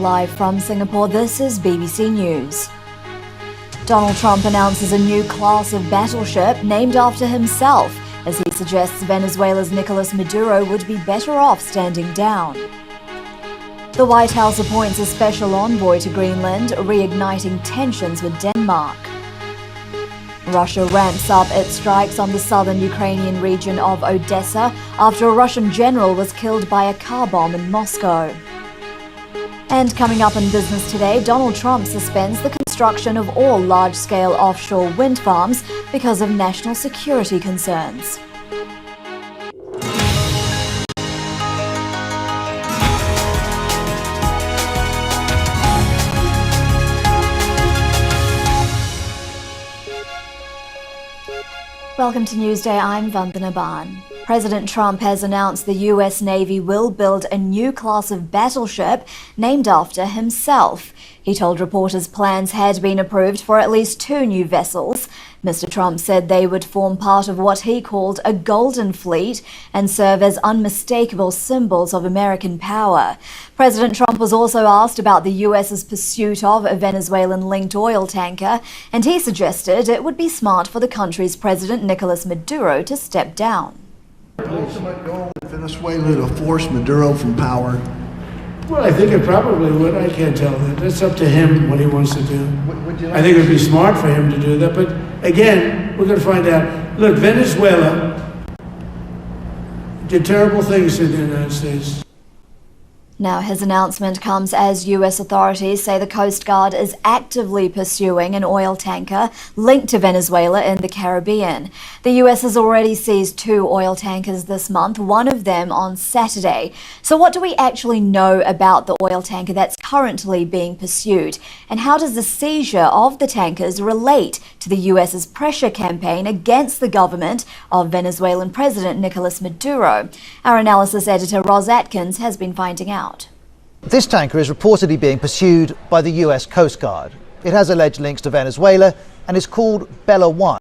Live from Singapore, this is BBC News. Donald Trump announces a new class of battleship named after himself, as he suggests Venezuela's Nicolas Maduro would be better off standing down. The White House appoints a special envoy to Greenland, reigniting tensions with Denmark. Russia ramps up its strikes on the southern Ukrainian region of Odessa after a Russian general was killed by a car bomb in Moscow. And coming up in business today, Donald Trump suspends the construction of all large-scale offshore wind farms because of national security concerns. Welcome to Newsday, I'm Vandana Ban. President Trump has announced the US Navy will build a new class of battleship named after himself. He told reporters plans had been approved for at least 2 new vessels. Mr. Trump said they would form part of what he called a golden fleet and serve as unmistakable symbols of American power. President Trump was also asked about the US's pursuit of a Venezuelan-linked oil tanker, and he suggested it would be smart for the country's President Nicolas Maduro to step down. The ultimate goal of Venezuela to force Maduro from power. Well, I think it probably would. I can't tell that. That's up to him what he wants to do. I think it would be smart for him to do that. But again, we're going to find out. Look, Venezuela did terrible things to the United States. Now, his announcement comes as US authorities say the Coast Guard is actively pursuing an oil tanker linked to Venezuela in the Caribbean. The US has already seized 2 oil tankers this month, one of them on Saturday. So what do we actually know about the oil tanker that's currently being pursued? And how does the seizure of the tankers relate to the US's pressure campaign against the government of Venezuelan President Nicolas Maduro? Our analysis editor Roz Atkins has been finding out. This tanker is reportedly being pursued by the US Coast Guard. It has alleged links to Venezuela and is called Bella 1.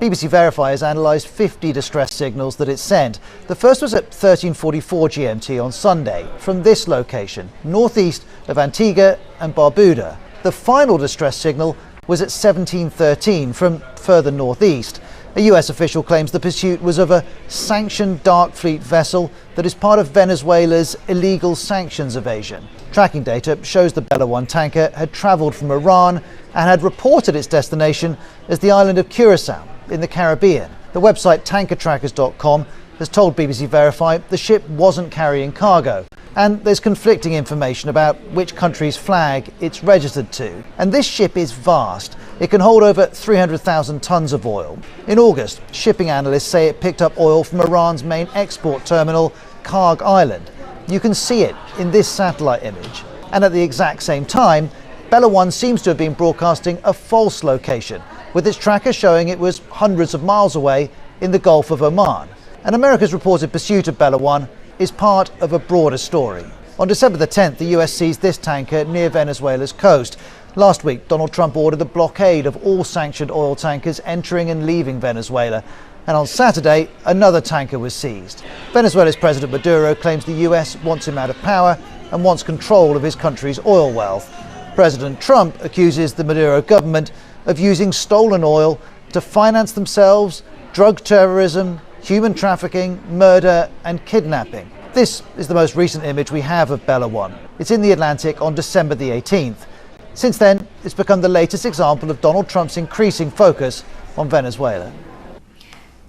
BBC Verify has analysed 50 distress signals that it sent. The first was at 13:44 GMT on Sunday from this location, northeast of Antigua and Barbuda. The final distress signal was at 17:13 from further northeast. A US official claims the pursuit was of a sanctioned dark fleet vessel that is part of Venezuela's illegal sanctions evasion. Tracking data shows the Bella 1 tanker had travelled from Iran and had reported its destination as the island of Curacao in the Caribbean. The website tankertrackers.com has told BBC Verify the ship wasn't carrying cargo, and there's conflicting information about which country's flag it's registered to. And this ship is vast. It can hold over 300,000 tons of oil. In August, shipping analysts say it picked up oil from Iran's main export terminal, Karg Island. You can see it in this satellite image. And at the exact same time, Bella 1 seems to have been broadcasting a false location, with its tracker showing it was hundreds of miles away in the Gulf of Oman. And America's reported pursuit of Bella 1 is part of a broader story. On December the 10th, the US seized this tanker near Venezuela's coast. Last week, Donald Trump ordered the blockade of all sanctioned oil tankers entering and leaving Venezuela. And on Saturday, another tanker was seized. Venezuela's President Maduro claims the US wants him out of power and wants control of his country's oil wealth. President Trump accuses the Maduro government of using stolen oil to finance themselves, drug terrorism, human trafficking, murder and kidnapping. This is the most recent image we have of Bella 1. It's in the Atlantic on December the 18th. Since then, it's become the latest example of Donald Trump's increasing focus on Venezuela.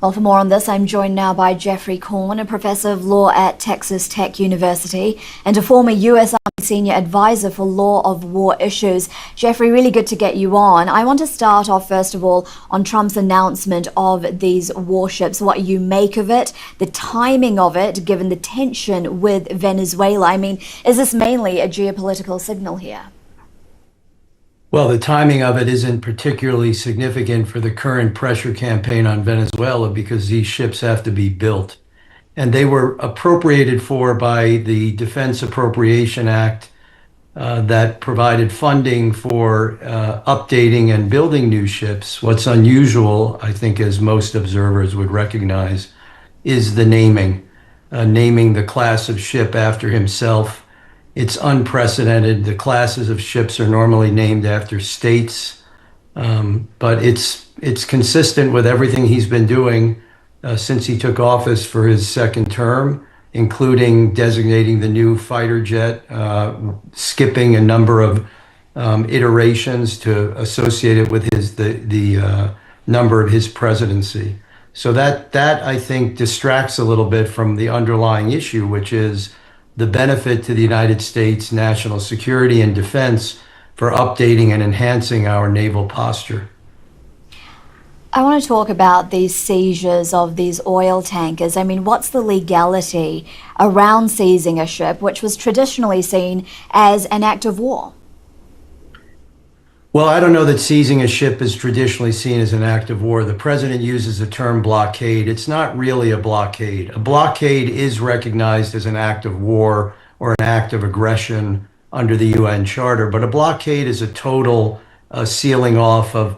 Well, for more on this, I'm joined now by Jeffrey Korn, a professor of law at Texas Tech University and a former US Army senior advisor for law of war issues. Jeffrey, really good to get you on. I want to start off, first of all, on Trump's announcement of these warships, what you make of it, the timing of it, given the tension with Venezuela. I mean, is this mainly a geopolitical signal here? Well, the timing of it isn't particularly significant for the current pressure campaign on Venezuela because these ships have to be built. And they were appropriated for by the Defense Appropriation Act that provided funding for updating and building new ships. What's unusual, I think, as most observers would recognize, is the naming the class of ship after himself It's unprecedented. The classes of ships are normally named after states, but it's consistent with everything he's been doing since he took office for his second term, including designating the new fighter jet, skipping a number of iterations to associate it with the number of his presidency. So that I think distracts a little bit from the underlying issue, which is the benefit to the United States national security and defense for updating and enhancing our naval posture. I want to talk about these seizures of these oil tankers. I mean, what's the legality around seizing a ship, which was traditionally seen as an act of war? Well, I don't know that seizing a ship is traditionally seen as an act of war. The president uses the term blockade. It's not really a blockade. A blockade is recognized as an act of war or an act of aggression under the UN Charter, but a blockade is a total sealing off of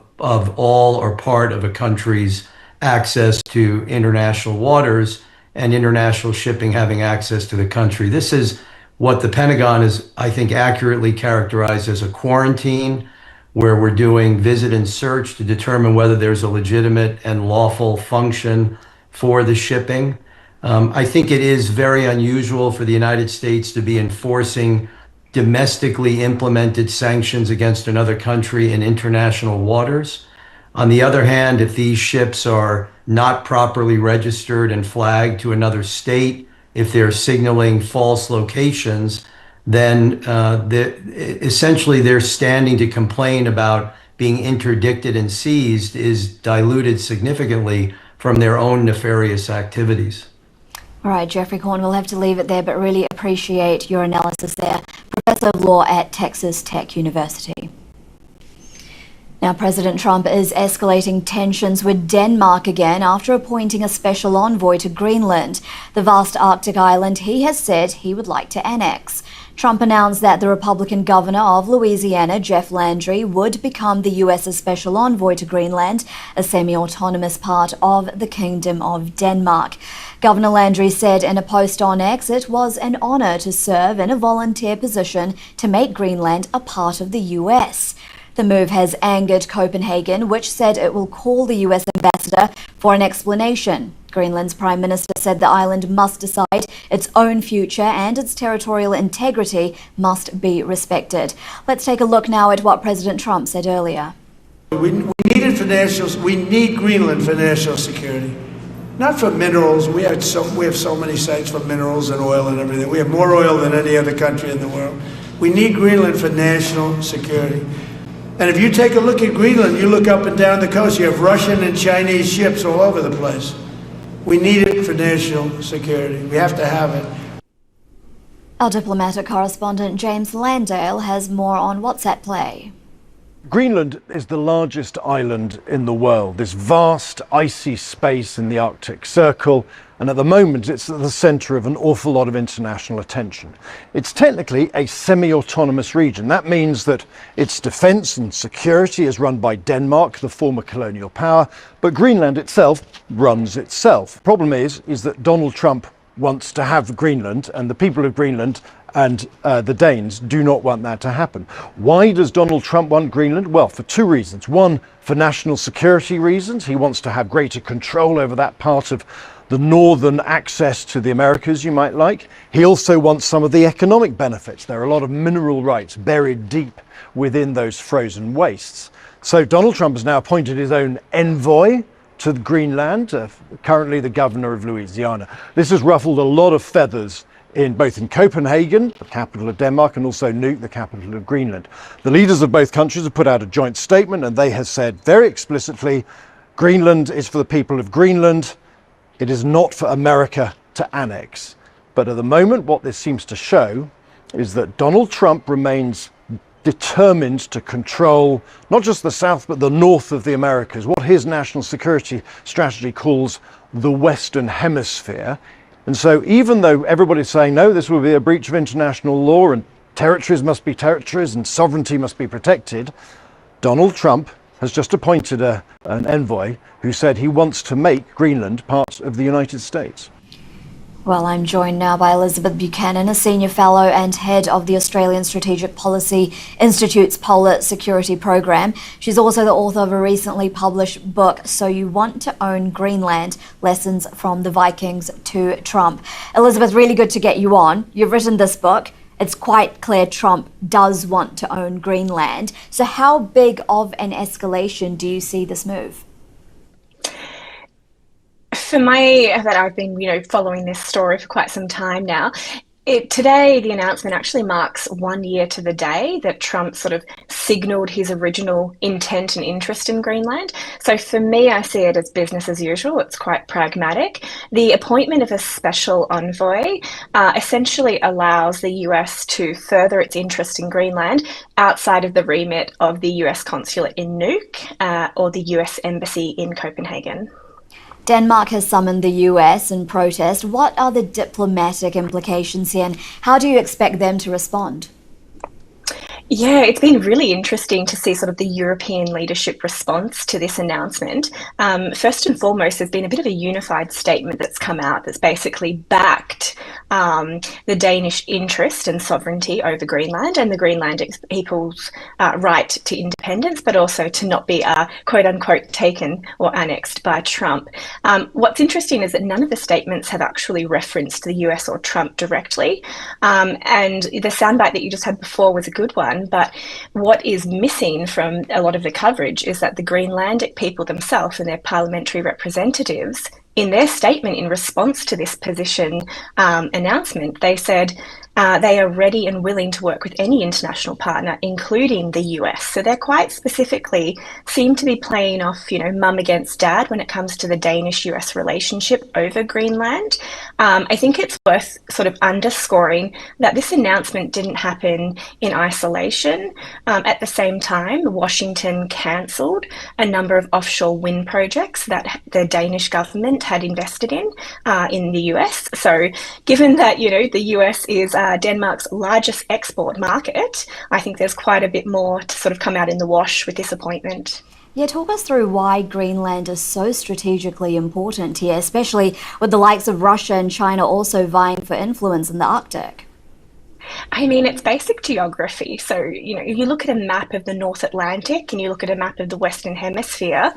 all or part of a country's access to international waters and international shipping having access to the country. This is what the Pentagon is, I think, accurately characterized as a quarantine, where we're doing visit and search to determine whether there's a legitimate and lawful function for the shipping. I think it is very unusual for the United States to be enforcing domestically implemented sanctions against another country in international waters. On the other hand, if these ships are not properly registered and flagged to another state, if they're signaling false locations, then essentially their standing to complain about being interdicted and seized is diluted significantly from their own nefarious activities. All right, Jeffrey Korn, we'll have to leave it there, but really appreciate your analysis there. Professor of Law at Texas Tech University. Now, President Trump is escalating tensions with Denmark again after appointing a special envoy to Greenland, the vast Arctic island he has said he would like to annex. Trump announced that the Republican governor of Louisiana, Jeff Landry, would become the U.S.'s special envoy to Greenland, a semi-autonomous part of the Kingdom of Denmark. Governor Landry said in a post on X it was an honor to serve in a volunteer position to make Greenland a part of the U.S. The move has angered Copenhagen, which said it will call the U.S. ambassador for an explanation. Greenland's Prime Minister said the island must decide its own future and its territorial integrity must be respected. Let's take a look now at what President Trump said earlier. We need Greenland for national security, not for minerals. We have so many sites for minerals and oil and everything. We have more oil than any other country in the world. We need Greenland for national security. And if you take a look at Greenland, you look up and down the coast, you have Russian and Chinese ships all over the place. We need it for national security. We have to have it. Our diplomatic correspondent James Landale has more on what's at play. Greenland is the largest island in the world, this vast icy space in the Arctic Circle, and at the moment it's at the centre of an awful lot of international attention. It's technically a semi-autonomous region. That means that its defence and security is run by Denmark, the former colonial power, but Greenland itself runs itself. The problem is that Donald Trump wants to have Greenland, and the people of Greenland and the Danes do not want that to happen. Why does Donald Trump want Greenland? Well, for two reasons. One, for national security reasons. He wants to have greater control over that part of the northern access to the Americas, you might like. He also wants some of the economic benefits. There are a lot of mineral rights buried deep within those frozen wastes. So Donald Trump has now appointed his own envoy to Greenland, currently the governor of Louisiana. This has ruffled a lot of feathers both in Copenhagen, the capital of Denmark, and also Nuuk, the capital of Greenland. The leaders of both countries have put out a joint statement, and they have said very explicitly, Greenland is for the people of Greenland. It is not for America to annex. But at the moment, what this seems to show is that Donald Trump remains determined to control not just the south, but the north of the Americas, what his national security strategy calls the Western Hemisphere. And so even though everybody's saying, no, this will be a breach of international law and territories must be territories and sovereignty must be protected, Donald Trump has just appointed an envoy who said he wants to make Greenland part of the United States. Well, I'm joined now by Elizabeth Buchanan, a senior fellow and head of the Australian Strategic Policy Institute's Polar Security Program. She's also the author of a recently published book, So You Want to Own Greenland: Lessons from the Vikings to Trump. Elizabeth, really good to get you on. You've written this book. It's quite clear Trump does want to own Greenland. So how big of an escalation do you see this move? For that I've been, following this story for quite some time now. Today, the announcement actually marks 1 year to the day that Trump sort of signalled his original intent and interest in Greenland. So for me, I see it as business as usual. It's quite pragmatic. The appointment of a special envoy essentially allows the US to further its interest in Greenland outside of the remit of the US consulate in Nuuk or the US embassy in Copenhagen. Denmark has summoned the US in protest. What are the diplomatic implications here, and how do you expect them to respond? Yeah, it's been really interesting to see sort of the European leadership response to this announcement. First and foremost, there's been a bit of a unified statement that's come out that's basically backed the Danish interest and sovereignty over Greenland and the Greenland people's right to independence, but also to not be quote unquote taken or annexed by Trump. What's interesting is that none of the statements have actually referenced the US or Trump directly. And the soundbite that you just had before was a good one. But what is missing from a lot of the coverage is that the Greenlandic people themselves and their parliamentary representatives, in their statement in response to this position announcement, they said they are ready and willing to work with any international partner, including the US. So they're quite specifically seem to be playing off, mum against dad when it comes to the Danish-US relationship over Greenland. I think it's worth sort of underscoring that this announcement didn't happen in isolation. At the same time, Washington cancelled a number of offshore wind projects that the Danish government had invested in the US. So given that, the US is Denmark's largest export market, I think there's quite a bit more to sort of come out in the wash with this appointment. Yeah, talk us through why Greenland is so strategically important here, especially with the likes of Russia and China also vying for influence in the Arctic. I mean, it's basic geography. So, if you look at a map of the North Atlantic and you look at a map of the Western Hemisphere,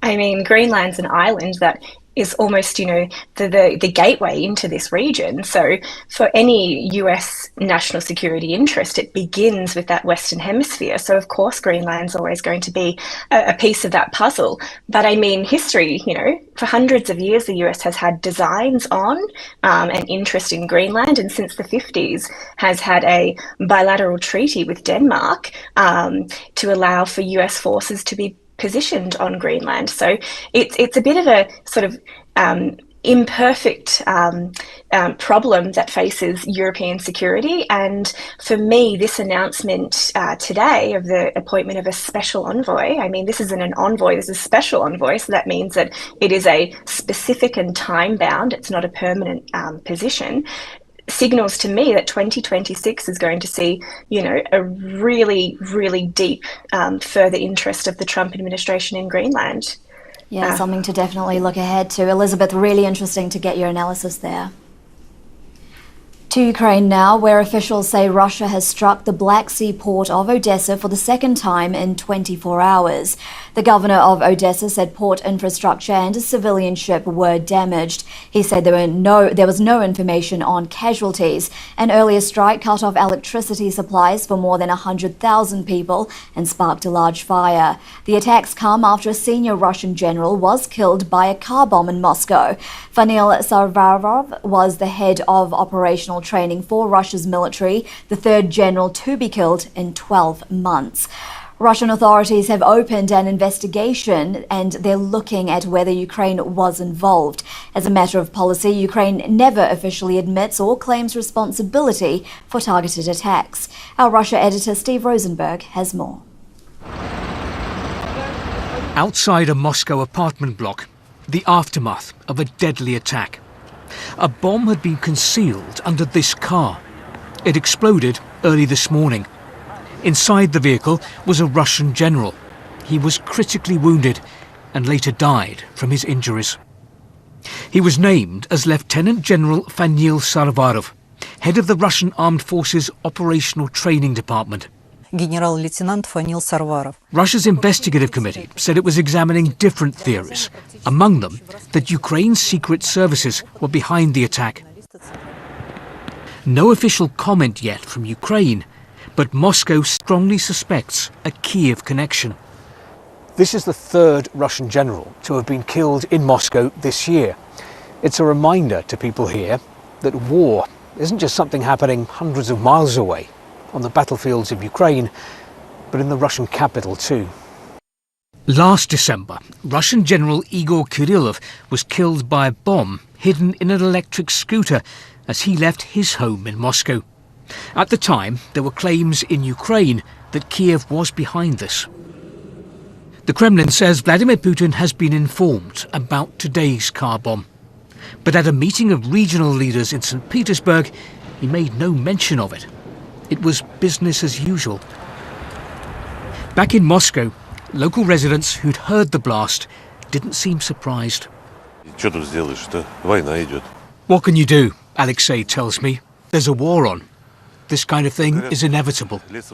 I mean, Greenland's an island that is almost, the gateway into this region. So for any US national security interest, it begins with that Western Hemisphere. So of course, Greenland's always going to be a piece of that puzzle. But I mean, history, for hundreds of years, the US has had designs on and interest in Greenland. And since the 50s has had a bilateral treaty with Denmark to allow for US forces to be positioned on Greenland. So it's a bit of a sort of imperfect problem that faces European security. And for me, this announcement today of the appointment of a special envoy, I mean, this isn't an envoy, this is a special envoy. So that means that it is a specific and time bound. It's not a permanent position. Signals to me that 2026 is going to see, a really, really deep further interest of the Trump administration in Greenland. Yeah, something to definitely look ahead to. Elizabeth, really interesting to get your analysis there. To Ukraine now, where officials say Russia has struck the Black Sea port of Odessa for the second time in 24 hours. The governor of Odessa said port infrastructure and a civilian ship were damaged. He said there was no information on casualties. An earlier strike cut off electricity supplies for more than 100,000 people and sparked a large fire. The attacks come after a senior Russian general was killed by a car bomb in Moscow. Vanil Sarvarov was the head of operational training for Russia's military, the third general to be killed in 12 months. Russian authorities have opened an investigation and they're looking at whether Ukraine was involved. As a matter of policy, Ukraine never officially admits or claims responsibility for targeted attacks. Our Russia editor Steve Rosenberg has more. Outside a Moscow apartment block, the aftermath of a deadly attack. A bomb had been concealed under this car. It exploded early this morning. Inside the vehicle was a Russian general. He was critically wounded and later died from his injuries. He was named as Lieutenant General Fanil Sarvarov, head of the Russian Armed Forces Operational Training Department. Генерал-лейтенант Фанил Сарваров. Russia's investigative committee said it was examining different theories, among them that Ukraine's secret services were behind the attack. No official comment yet from Ukraine, but Moscow strongly suspects a Kiev connection. This is the third Russian general to have been killed in Moscow this year. It's a reminder to people here that war isn't just something happening hundreds of miles away on the battlefields of Ukraine, but in the Russian capital too. Last December, Russian General Igor Kirillov was killed by a bomb hidden in an electric scooter as he left his home in Moscow. At the time, there were claims in Ukraine that Kiev was behind this. The Kremlin says Vladimir Putin has been informed about today's car bomb. But at a meeting of regional leaders in St. Petersburg, he made no mention of it. It was business as usual. Back in Moscow, local residents who'd heard the blast didn't seem surprised. What can you do? Alexei tells me. There's a war on. This kind of thing is inevitable. This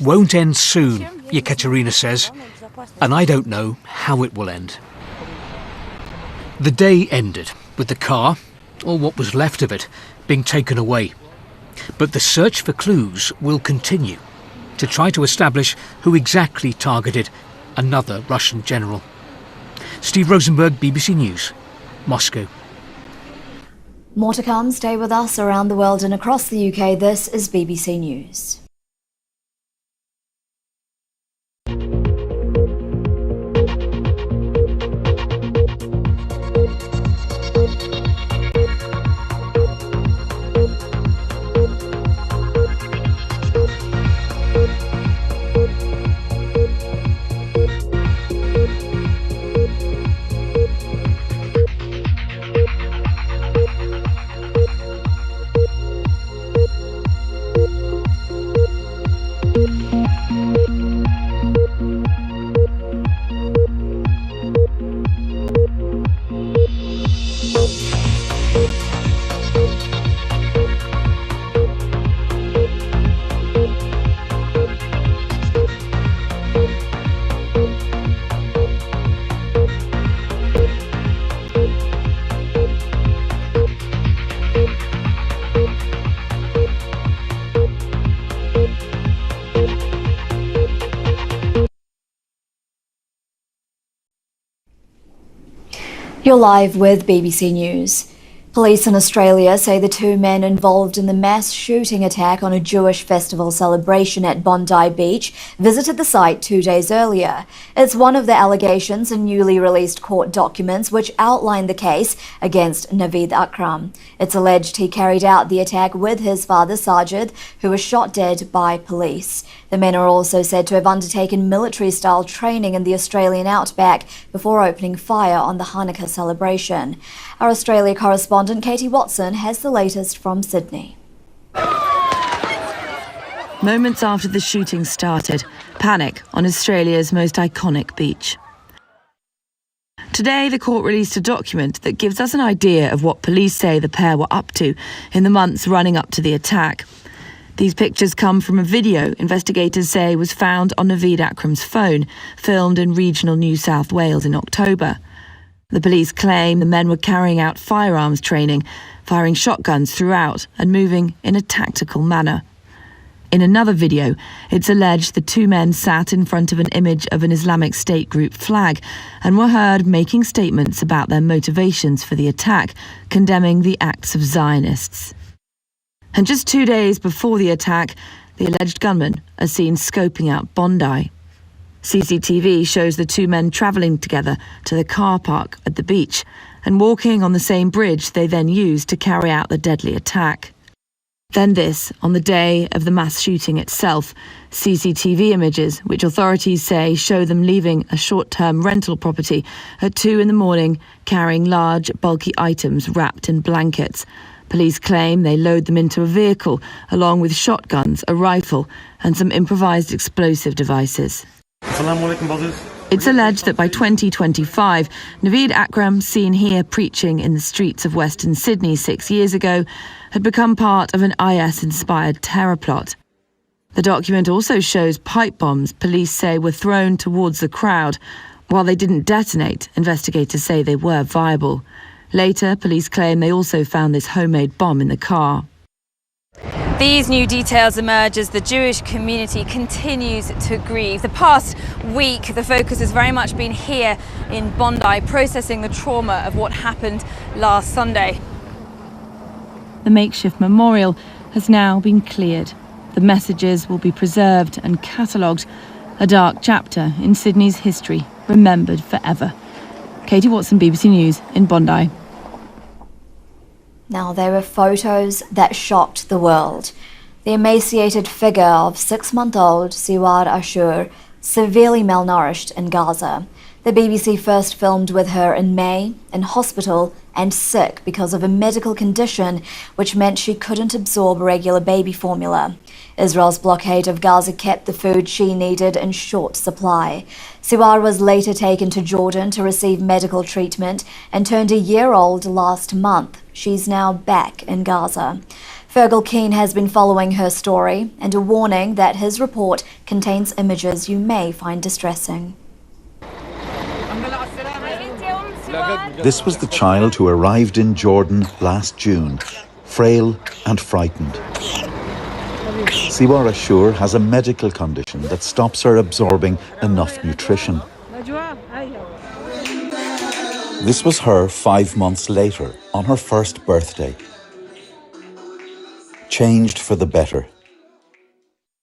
won't end soon, Yekaterina says, and I don't know how it will end. The day ended with the car, or what was left of it, being taken away. But the search for clues will continue to try to establish who exactly targeted another Russian general. Steve Rosenberg, BBC News, Moscow. More to come. Stay with us. Around the world and across the UK, this is BBC News. You're live with BBC News. Police in Australia say the two men involved in the mass shooting attack on a Jewish festival celebration at Bondi Beach visited the site 2 days earlier. It's one of the allegations in newly released court documents which outline the case against Naveed Akram. It's alleged he carried out the attack with his father Sajid, who was shot dead by police. The men are also said to have undertaken military-style training in the Australian outback before opening fire on the Hanukkah celebration. Our Australia correspondent Katie Watson has the latest from Sydney. Moments after the shooting started, panic on Australia's most iconic beach. Today, the court released a document that gives us an idea of what police say the pair were up to in the months running up to the attack. These pictures come from a video investigators say was found on Naveed Akram's phone, filmed in regional New South Wales in October. The police claim the men were carrying out firearms training, firing shotguns throughout and moving in a tactical manner. In another video, it's alleged the two men sat in front of an image of an Islamic State group flag and were heard making statements about their motivations for the attack, condemning the acts of Zionists. And just 2 days before the attack, the alleged gunmen are seen scoping out Bondi. CCTV shows the two men travelling together to the car park at the beach and walking on the same bridge they then used to carry out the deadly attack. Then this, on the day of the mass shooting itself, CCTV images, which authorities say show them leaving a short-term rental property at 2 a.m, carrying large, bulky items wrapped in blankets. Police claim they load them into a vehicle, along with shotguns, a rifle, and some improvised explosive devices. It's alleged that by 2025, Naveed Akram, seen here preaching in the streets of Western Sydney 6 years ago, had become part of an IS-inspired terror plot. The document also shows pipe bombs police say were thrown towards the crowd. While they didn't detonate, investigators say they were viable. Later, police claim they also found this homemade bomb in the car. These new details emerge as the Jewish community continues to grieve. The past week, the focus has very much been here in Bondi, processing the trauma of what happened last Sunday. The makeshift memorial has now been cleared. The messages will be preserved and catalogued, a dark chapter in Sydney's history, remembered forever. Katie Watson, BBC News in Bondi. Now, there were photos that shocked the world. The emaciated figure of 6-month-old Siwar Ashur, severely malnourished in Gaza. The BBC first filmed with her in May, in hospital and sick because of a medical condition which meant she couldn't absorb regular baby formula. Israel's blockade of Gaza kept the food she needed in short supply. Siwar was later taken to Jordan to receive medical treatment and turned a year old last month. She's now back in Gaza. Fergal Keane has been following her story, and a warning that his report contains images you may find distressing. This was the child who arrived in Jordan last June, frail and frightened. Siwar Ashur has a medical condition that stops her absorbing enough nutrition. This was her 5 months later, on her first birthday. Changed for the better.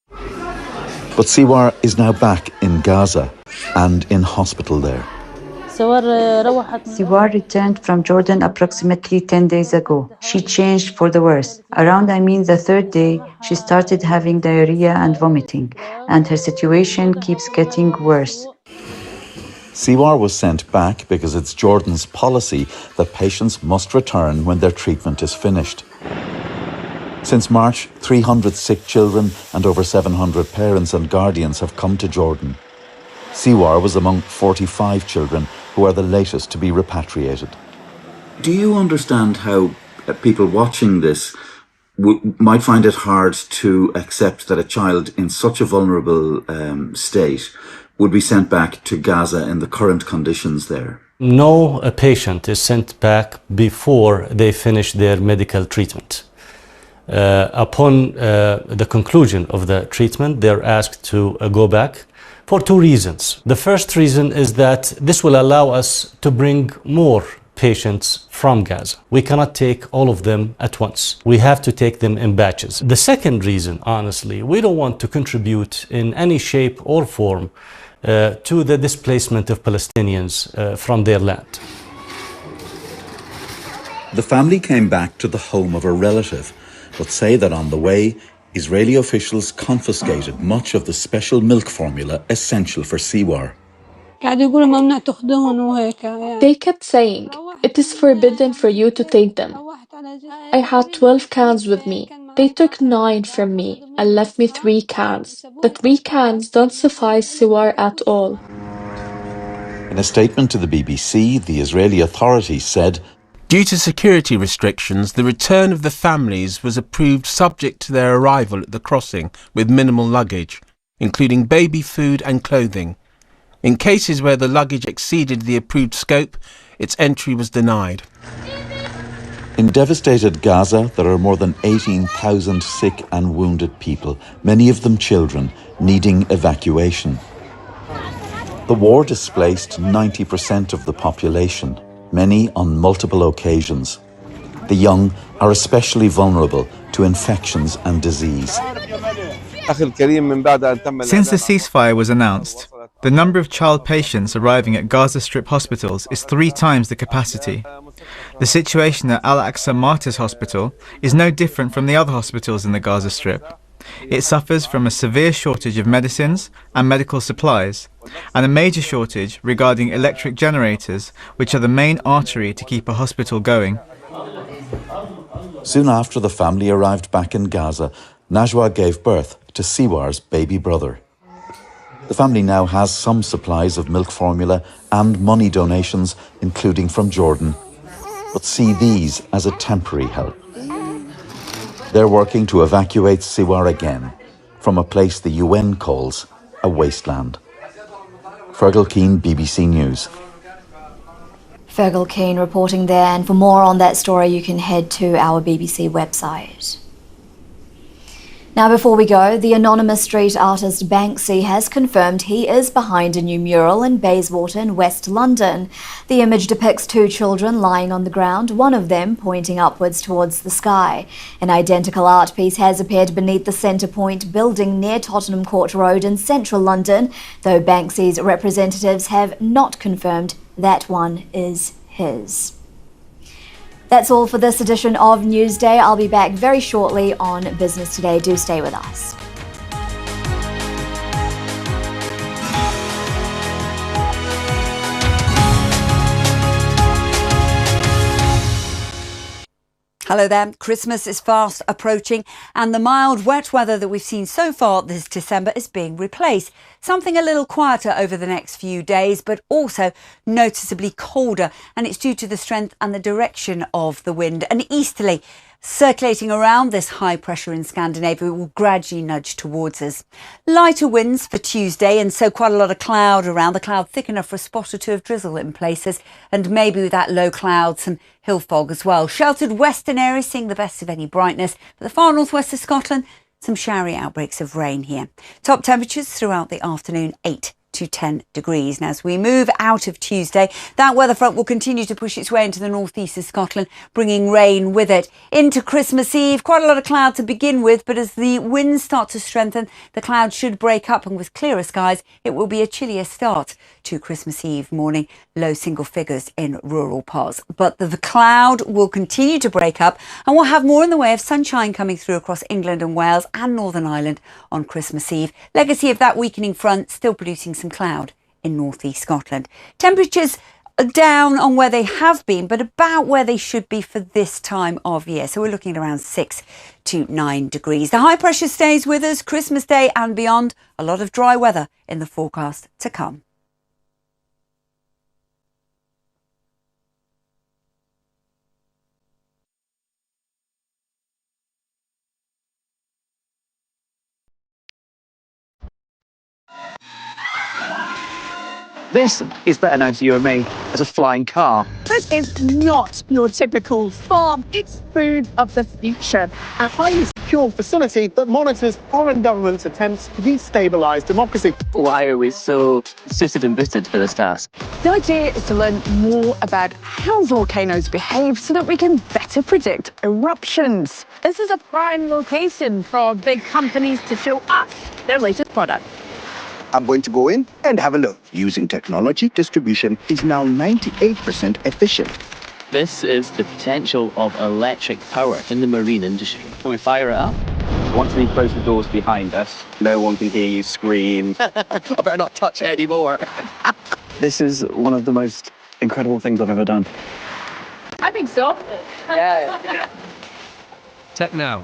But Siwar is now back in Gaza and in hospital there. Siwar returned from Jordan approximately 10 days ago. She changed for the worse. Around, the third day, she started having diarrhea and vomiting, and her situation keeps getting worse. Siwar was sent back because it's Jordan's policy that patients must return when their treatment is finished. Since March, 300 sick children and over 700 parents and guardians have come to Jordan. Siwar was among 45 children who are the latest to be repatriated. Do you understand how people watching this might find it hard to accept that a child in such a vulnerable state would be sent back to Gaza in the current conditions there? No patient is sent back before they finish their medical treatment. Upon the conclusion of the treatment, they're asked to go back for two reasons. The first reason is that this will allow us to bring more patients from Gaza. We cannot take all of them at once. We have to take them in batches. The second reason, honestly, we don't want to contribute in any shape or form to the displacement of Palestinians from their land. The family came back to the home of a relative, but say that on the way, Israeli officials confiscated much of the special milk formula essential for Siwar. They kept saying, "It is forbidden for you to take them." I had 12 cans with me. They took 9 from me and left me 3 cans. The 3 cans don't suffice Siwar at all. In a statement to the BBC, the Israeli authorities said, due to security restrictions, the return of the families was approved subject to their arrival at the crossing with minimal luggage, including baby food and clothing. In cases where the luggage exceeded the approved scope, its entry was denied. In devastated Gaza, there are more than 18,000 sick and wounded people, many of them children, needing evacuation. The war displaced 90% of the population, many on multiple occasions. The young are especially vulnerable to infections and disease. Since the ceasefire was announced, the number of child patients arriving at Gaza Strip hospitals is 3 times the capacity. The situation at Al-Aqsa Martyrs Hospital is no different from the other hospitals in the Gaza Strip. It suffers from a severe shortage of medicines and medical supplies, and a major shortage regarding electric generators, which are the main artery to keep a hospital going. Soon after the family arrived back in Gaza, Najwa gave birth to Siwar's baby brother. The family now has some supplies of milk formula and money donations, including from Jordan, but see these as a temporary help. They're working to evacuate Siwar again, from a place the UN calls a wasteland. Fergal Keane, BBC News. Fergal Keane reporting there, and for more on that story you can head to our BBC website. Now, before we go, the anonymous street artist Banksy has confirmed he is behind a new mural in Bayswater in West London. The image depicts two children lying on the ground, one of them pointing upwards towards the sky. An identical art piece has appeared beneath the Centre Point building near Tottenham Court Road in central London, though Banksy's representatives have not confirmed that one is his. That's all for this edition of Newsday. I'll be back very shortly on Business Today. Do stay with us. Hello there. Christmas is fast approaching and the mild, wet weather that we've seen so far this December is being replaced. Something a little quieter over the next few days, but also noticeably colder, and it's due to the strength and the direction of the wind. An easterly circulating around this high pressure in Scandinavia will gradually nudge towards us. Lighter winds for Tuesday, and so quite a lot of cloud around. The cloud thick enough for a spot or two of drizzle in places, and maybe with that low cloud, some hill fog as well. Sheltered western areas seeing the best of any brightness, but the far northwest of Scotland, some showery outbreaks of rain here. Top temperatures throughout the afternoon, 8 to 10 degrees. Now, as we move out of Tuesday, that weather front will continue to push its way into the northeast of Scotland, bringing rain with it. Into Christmas Eve, quite a lot of cloud to begin with, but as the winds start to strengthen, the clouds should break up, and with clearer skies, it will be a chillier start to Christmas Eve morning. Low single figures in rural parts. But the cloud will continue to break up, and we'll have more in the way of sunshine coming through across England and Wales and Northern Ireland on Christmas Eve. Legacy of that weakening front still producing some cloud in northeast Scotland. Temperatures are down on where they have been, but about where they should be for this time of year. So we're looking at around 6 to 9 degrees. The high pressure stays with us Christmas Day and beyond. A lot of dry weather in the forecast to come. This is better known to you and me as a flying car. This is not your typical farm. It's food of the future. A highly secure facility that monitors foreign governments' attempts to destabilise democracy. Why are we so suited and booted for this task? The idea is to learn more about how volcanoes behave so that we can better predict eruptions. This is a prime location for big companies to show us their latest product. I'm going to go in and have a look. Using technology, distribution is now 98% efficient. This is the potential of electric power in the marine industry. Can we fire it up? Once we close the doors behind us, no one can hear you scream. I better not touch it anymore. This is one of the most incredible things I've ever done. I think so. Yeah. Tech Now.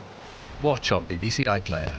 Watch on BBC iPlayer.